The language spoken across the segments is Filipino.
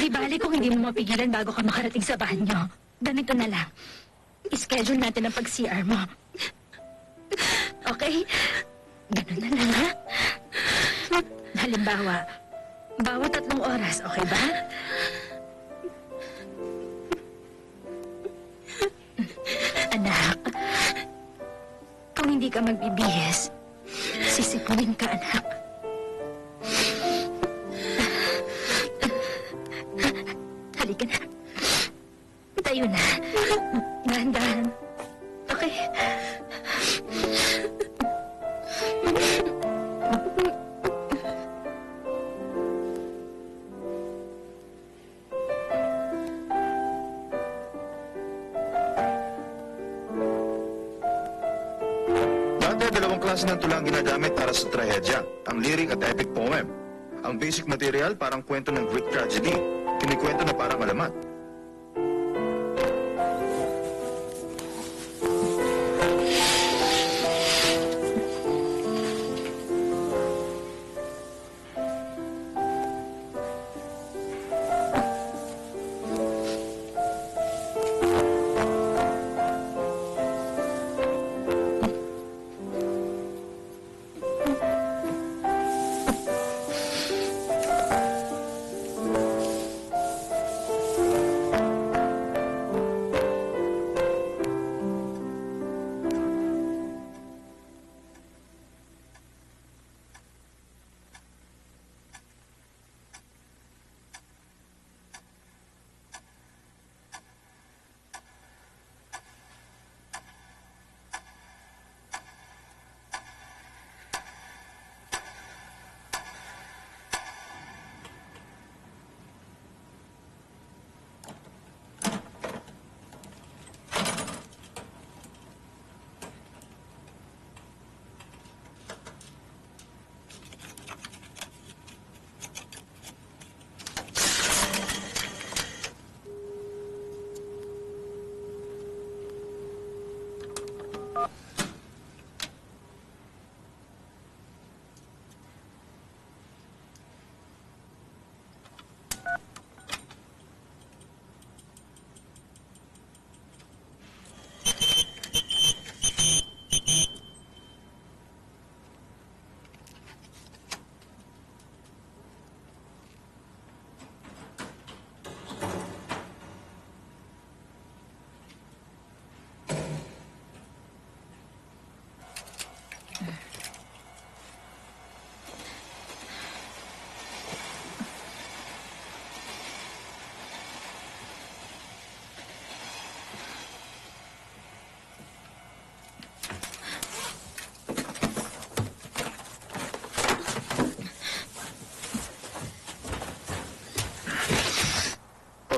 Di bali kung hindi mo mapigilan bago ka makarating sa banyo. Ganito na lang. I-schedule natin ang pag-CR mo. Okay? Ganun na lang, ha? Halimbawa, bawat 3 oras, okay ba? Anak, kung hindi ka magbibihis, sisipunin ka, anak. Halika na. Tayo na. Dahan-dahan. Okay. Dalawang klase ng tula ang ginagamit para sa trahedya, ang lyric at epic poem. Ang basic material parang kwento ng Greek tragedy, kinikwento na parang alamat.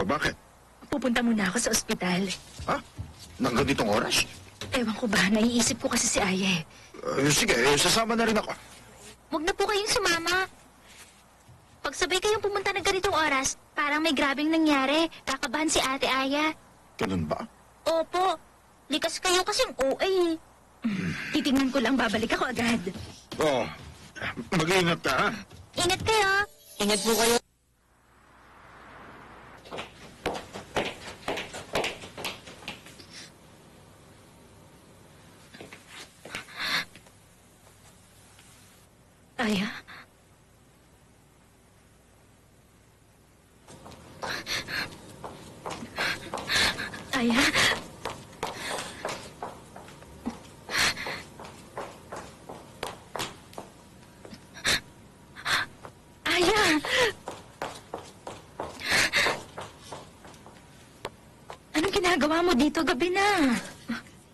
Bakit? Pupunta muna ako sa ospital. Ha? Nang ganitong oras? Ewan ko ba, naiisip ko kasi si Aye. Sige, sasama na rin ako. Huwag na po kayong sumama. Pagsabay kayong pumunta ng ganitong oras, parang may grabing nangyari. Kakabahan si Ate Aya. Ganun ba? Opo. Likas kayo kasing OA. Titingnan ko lang, babalik ako agad. Oo. Mag-iingat ka, ha? Ingat kayo. Ingat po kayo. Aya? Aya? Aya! Anong ginagawa mo dito? Gabi na.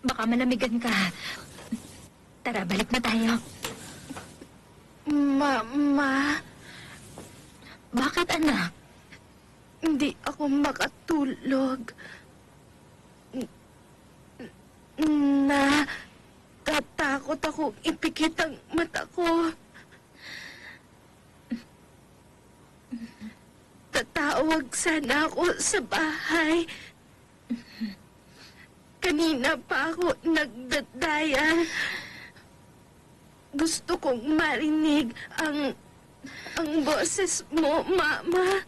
Baka malamigan ka. Tara, balik na tayo. Mama, Bakit, anak? hindi ako makatulog. Tatakot akong ipikit ang mata ko. Tatawag sana ako sa bahay. Kanina pa ako nagdadaya. Gusto kong marinig ang boses mo, Mama.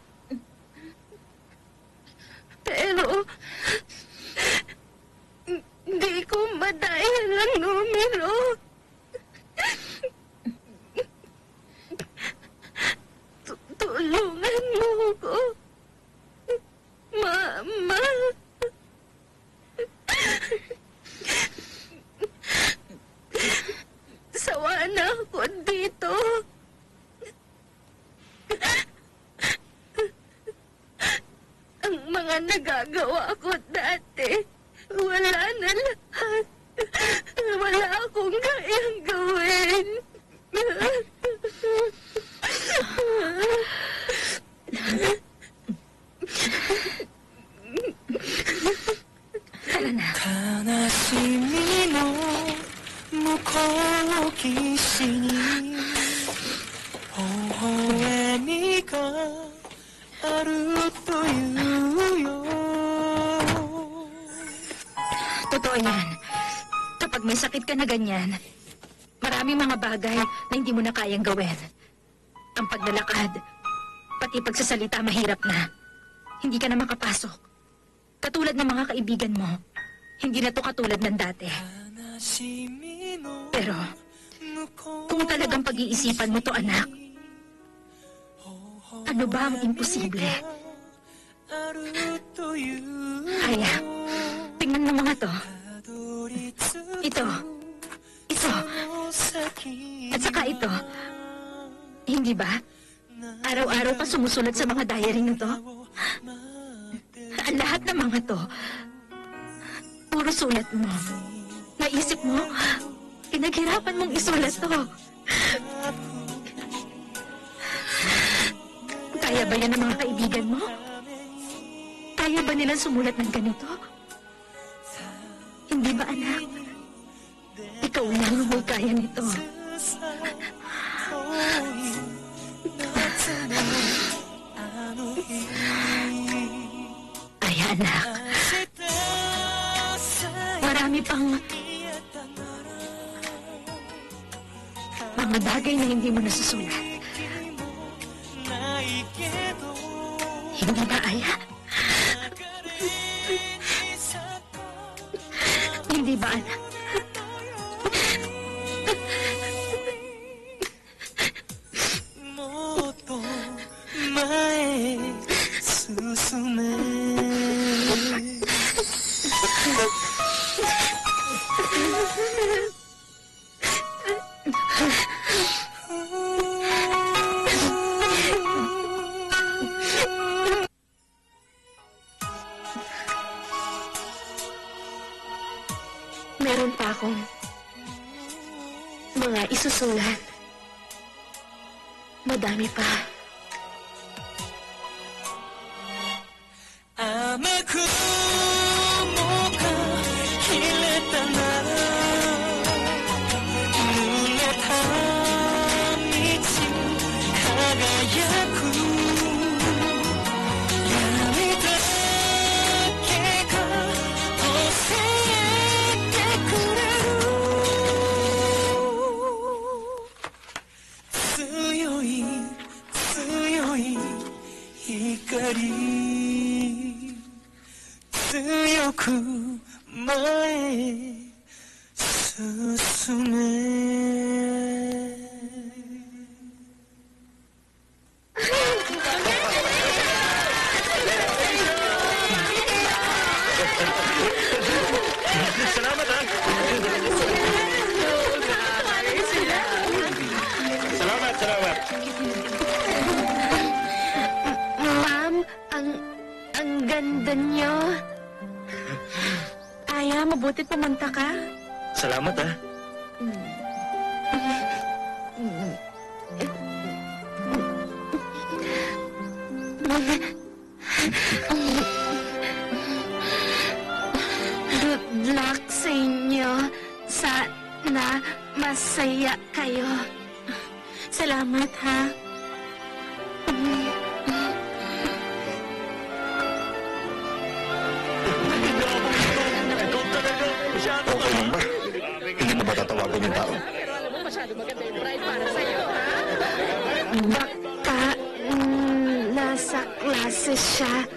mga nagagawa ko dati. Wala na lahat. Wala akong kayang gawin. Tara na. 悲しみの向こう岸に微笑みがあるというよ Totoo yan. Kapag may sakit ka na ganyan, maraming mga bagay na hindi mo na kayang gawin. Ang paglalakad, pati pagsasalita mahirap na. Hindi ka na makapasok. Katulad ng mga kaibigan mo, hindi na to katulad ng dati. Pero, kung talagang pag-iisipan mo to, anak, ano ba ang imposible? Aya, tingnan mo mga to. Ito. At saka ito. Hindi ba? Araw-araw pa sumusulat sa mga diary na to. Ang lahat ng mga to, puro sulat mo. Naisip mo, pinaghirapan mong isulat to. Kaya ba yan ng mga kaibigan mo? Kaya ba nilang sumulat ng ganito? Hindi ba, anak? Ikaw lang ang may kaya nito. Ay, anak. Marami pang mga bagay na hindi mo nasusulat. Hindi ba, Aya? Hindi ba, anak? Meron pa akong mga isusulat. Madami pa. 雨雲が切れたな濡れた道輝く闇だけが教えてくれる強い強い光強く前へ進め Salamat, ha? Salamat. Ma'am, ang ganda niyo. Aya, mabuti pumunta ka. Salamat, ha? Good luck sa inyo. Sana masaya kayo. Salamat, ha? Okay lang ba? Hindi mo ba tatawagan yung tao? Baka nasa klase siya.